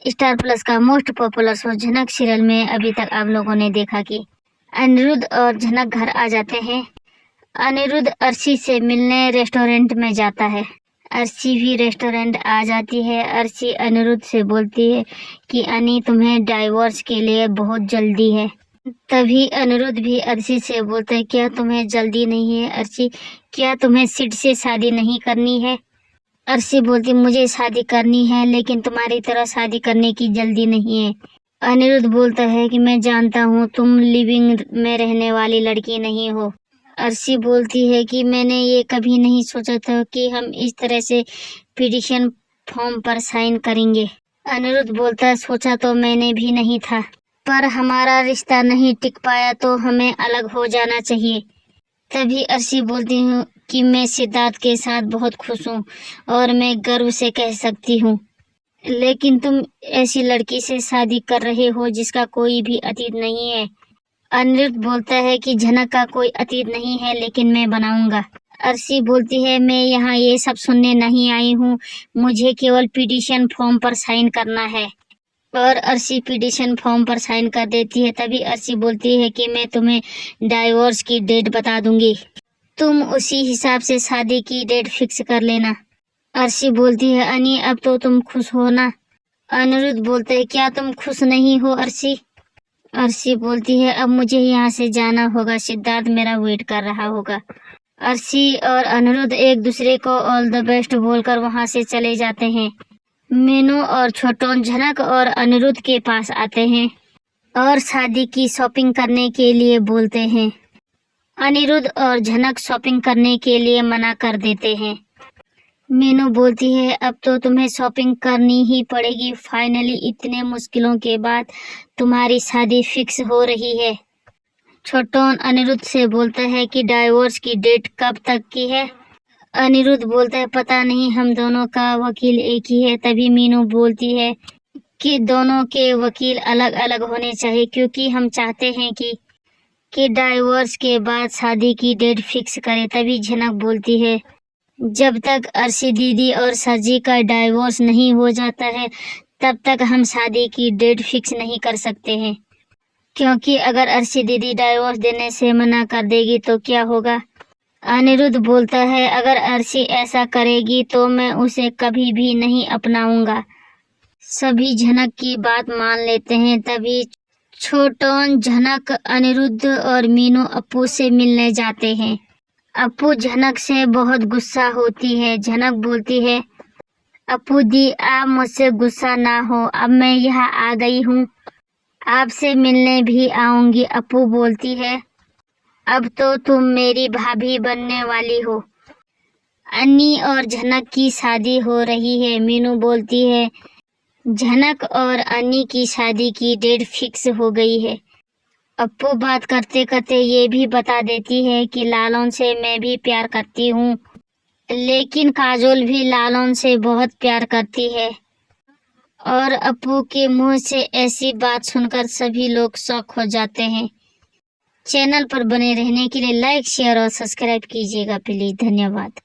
Star plus का most popular show झनक serial में अभी तक आप लोगों ने देखा कि अनिरुद्ध और झनक घर आ जाते हैं। अनिरुद्ध अर्शी से मिलने रेस्टोरेंट में जाता है। अर्शी भी रेस्टोरेंट आ जाती है। अर्शी अनिरुद्ध से बोलती है कि अनी तुम्हें डाइवोर्स के लिए बहुत जल्दी है। तभी अनिरुद्ध भी अर्शी से बोलता है क्या तुम्हें जल्दी नहीं है अर्शी, क्या तुम्हें सिड से शादी नहीं करनी है। अर्शी बोलती मुझे शादी करनी है लेकिन तुम्हारी तरह शादी करने की जल्दी नहीं है। अनिरुद्ध बोलता है कि मैं जानता हूँ तुम लिविंग में रहने वाली लड़की नहीं हो। अर्शी बोलती है कि मैंने ये कभी नहीं सोचा था कि हम इस तरह से पिटीशन फॉर्म पर साइन करेंगे। अनिरुद्ध बोलता है सोचा तो मैंने भी नहीं था, पर हमारा रिश्ता नहीं टिक पाया तो हमें अलग हो जाना चाहिए। तभी अर्शी बोलती हूँ कि मैं सिद्धार्थ के साथ बहुत खुश हूँ और मैं गर्व से कह सकती हूँ, लेकिन तुम ऐसी लड़की से शादी कर रहे हो जिसका कोई भी अतीत नहीं है। अनिरुद्ध बोलता है कि झनक का कोई अतीत नहीं है लेकिन मैं बनाऊंगा। अर्शी बोलती है मैं यहाँ ये सब सुनने नहीं आई हूँ, मुझे केवल पिटीशन फॉर्म पर साइन करना है। और अर्शी पिटीशन फॉर्म पर साइन कर देती है। तभी अर्शी बोलती है कि मैं तुम्हें डाइवोर्स की डेट बता दूंगी, तुम उसी हिसाब से शादी की डेट फिक्स कर लेना। अर्शी बोलती है अनी अब तो तुम खुश हो ना। अनिरुद्ध बोलते है क्या तुम खुश नहीं हो अर्शी। अर्शी बोलती है अब मुझे यहाँ से जाना होगा, सिद्धार्थ मेरा वेट कर रहा होगा। अर्शी और अनिरुद्ध एक दूसरे को ऑल द बेस्ट बोलकर वहाँ से चले जाते हैं। मीनू और छोटोन झनक और अनिरुद्ध के पास आते हैं और शादी की शॉपिंग करने के लिए बोलते हैं। अनिरुद्ध और झनक शॉपिंग करने के लिए मना कर देते हैं। मीनू बोलती है अब तो तुम्हें शॉपिंग करनी ही पड़ेगी, फाइनली इतने मुश्किलों के बाद तुम्हारी शादी फिक्स हो रही है। छोटोन अनिरुद्ध से बोलता है कि डाइवोर्स की डेट कब तक की है। अनिरुद्ध बोलता है पता नहीं, हम दोनों का वकील एक ही है। तभी मीनू बोलती है कि दोनों के वकील अलग अलग होने चाहिए क्योंकि हम चाहते हैं कि डाइवोर्स के बाद शादी की डेट फिक्स करें। तभी झनक बोलती है जब तक अर्शी दीदी और सरजी का डाइवोर्स नहीं हो जाता है तब तक हम शादी की डेट फिक्स नहीं कर सकते हैं, क्योंकि अगर अर्शी दीदी डाइवोर्स देने से मना कर देगी तो क्या होगा। अनिरुद्ध बोलता है अगर अर्शी ऐसा करेगी तो मैं उसे कभी भी नहीं अपनाऊंगा। सभी झनक की बात मान लेते हैं। तभी छोटोन झनक अनिरुद्ध और मीनू अप्पू से मिलने जाते हैं। अप्पू झनक से बहुत गुस्सा होती है। झनक बोलती है अप्पू दी आप मुझसे गुस्सा ना हो, अब मैं यहाँ आ गई हूँ, आपसे मिलने भी आऊंगी। अप्पू बोलती है अब तो तुम मेरी भाभी बनने वाली हो। अन्नी और झनक की शादी हो रही है। मीनू बोलती है झनक और अन्नी की शादी की डेट फिक्स हो गई है। अप्पू बात करते करते ये भी बता देती है कि लालन से मैं भी प्यार करती हूँ, लेकिन काजोल भी लालन से बहुत प्यार करती है। और अप्पू के मुंह से ऐसी बात सुनकर सभी लोग शॉक हो जाते हैं। चैनल पर बने रहने के लिए लाइक शेयर और सब्सक्राइब कीजिएगा प्लीज। धन्यवाद।